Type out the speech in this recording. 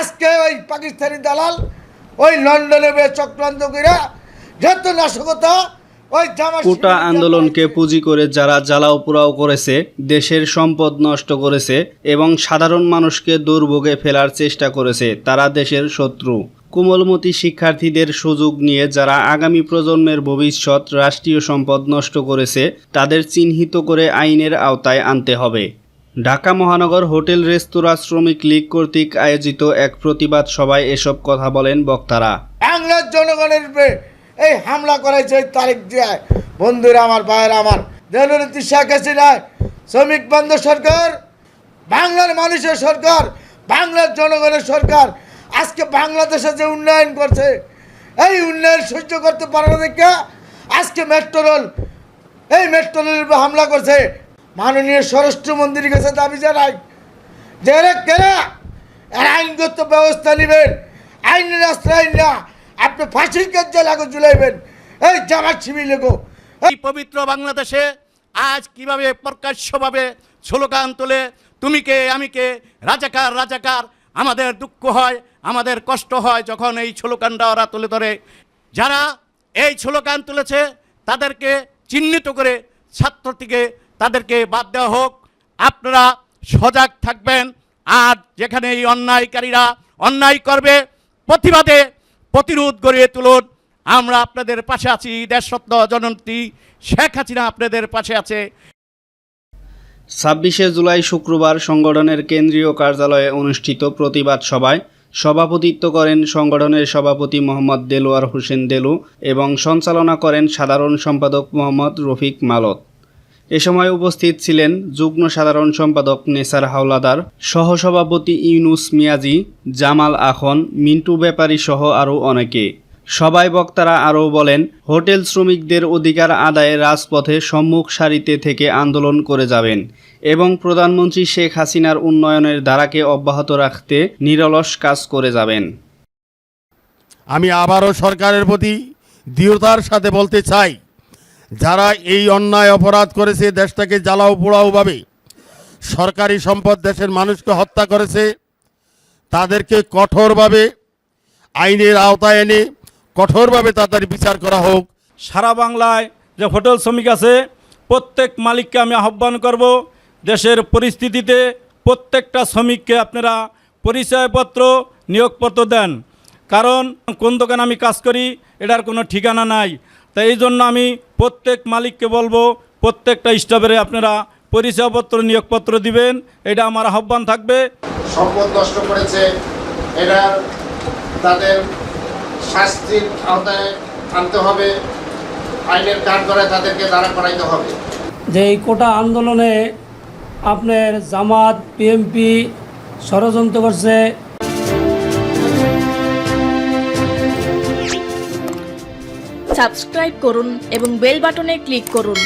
আজকে ওই পাকিস্তানি দালাল ওই লন্ডনে চক্রান্ত করে যত নাশকতা ওই কোটা আন্দোলনকে পুঁজি করে যারা জ্বালাও পোড়াও করেছে, দেশের সম্পদ নষ্ট করেছে এবং সাধারণ মানুষকে দুর্ভোগে ফেলার চেষ্টা করেছে, তারা দেশের শত্রু। কোমলমতি শিক্ষার্থীদের সুযোগ নিয়ে যারা আগামী প্রজন্মের ভবিষ্যৎ রাষ্ট্রীয় সম্পদ নষ্ট করেছে, তাদের চিহ্নিত করে আইনের আওতায় আনতে হবে। ঢাকা মহানগর হোটেল রেস্তোরাঁ শ্রমিক লীগ কর্তৃক আয়োজিত এক প্রতিবাদ সভায় এসব কথা বলেন বক্তারা। বাংলার জনগণের এই হামলা করেছে তারিখ দিয়ে বন্ধুরা আমার, ভাইয়েরা আমার, জননেত্রী শেখ হাসিনা শ্রমিক বন্ধ সরকার, বাংলার মানুষের সরকার, বাংলার জনগণের সরকার। আজকে বাংলাদেশে যে উন্নয়ন করছে, এই উন্নয়ন সহ্য করতে পারে না দেখে আজকে মেট্রো রেলের উপর হামলা করছে। মাননীয় স্বরাষ্ট্রমন্ত্রীর কাছে দাবি জানাই যে এরা আইনগত ব্যবস্থা নেবেন, আইনের আশ্রয় না আপনি ফাঁসির কাজে লাগো ঝুলাইবেন এই জামাত শিবিরগো। এই পবিত্র বাংলাদেশে আজ কিভাবে প্রকাশ্যভাবে স্লোগান তোলে, তুমি কে আমি কে, রাজাকার রাজাকার। আমাদের দুঃখ হয়, আমাদের কষ্ট হয় যখন এই স্লোগানটা ওরা তুলে ধরে। যারা এই স্লোগান তুলেছে তাদেরকে চিহ্নিত করে ছাত্র থেকে তাদেরকে বাদ দেওয়া হোক। আপনারা সজাগ থাকবেন, আর যেখানে এই অন্যায়কারীরা অন্যায় করবে প্রতিবাদে প্রতিরোধ গড়িয়ে তুলুন। আমরা আপনাদের পাশে আছি, দেশরত্ন জননেত্রী শেখ হাসিনা আপনাদের পাশে আছে। 26শে জুলাই শুক্রবার সংগঠনের কেন্দ্রীয় কার্যালয়ে অনুষ্ঠিত প্রতিবাদ সভায় সভাপতিত্ব করেন সংগঠনের সভাপতি মোহাম্মদ দেলোয়ার হোসেন দেলু এবং সঞ্চালনা করেন সাধারণ সম্পাদক মোহাম্মদ রফিক মালত। এ সময় উপস্থিত ছিলেন যুগ্ম সাধারণ সম্পাদক নেসার হাওলাদার, সহসভাপতি ইউনুস মিয়াজি, জামাল আখন, মিন্টু ব্যাপারী সহ আরও অনেকে। সবাই বক্তারা আরও বলেন, হোটেল শ্রমিকদের অধিকার আদায়ে রাজপথে সম্মুখ সারিতে থেকে আন্দোলন করে যাবেন এবং প্রধানমন্ত্রী শেখ হাসিনার উন্নয়নের ধারাকে অব্যাহত রাখতে নিরলস কাজ করে যাবেন। আমি আবারও সরকারের প্রতি দৃঢ়তার সাথে বলতে চাই, যারা এই অন্যায় অপরাধ করেছে, দেশটাকে জ্বালাও পোড়াওভাবে সরকারি সম্পদ দেশের মানুষকে হত্যা করেছে, তাদেরকে কঠোরভাবে আইনের আওতায় এনে কঠোরভাবে তাদের বিচার করা হোক। সারা বাংলায় যে হোটেল শ্রমিক আছে প্রত্যেক মালিককে আমি আহ্বান করব, দেশের পরিস্থিতিতে প্রত্যেকটা শ্রমিককে আপনারা পরিচয়পত্র নিয়োগপত্র দেন, কারণ কোন দোকানে আমি কাজ করি এটার কোনো ঠিকানা নাই। তাই এই জন্য আমি প্রত্যেক মালিককে বলবো প্রত্যেকটা স্টাফের আপনারা পরিচয়পত্র নিয়োগপত্র দিবেন, এটা আমার আহ্বান থাকবে। সম্পদ নষ্ট করেছে, এটা তাদের শাস্তির আওতায় আনতে হবে, আইনের কাঠগড়ায় তাদেরকে দাঁড়া করাইতে হবে। যে এই কোটা আন্দোলনে আপনার জামাত বিএনপি ষড়যন্ত্র করছে। সাবস্ক্রাইব করুন এবং বেল বাটনে ক্লিক করুন।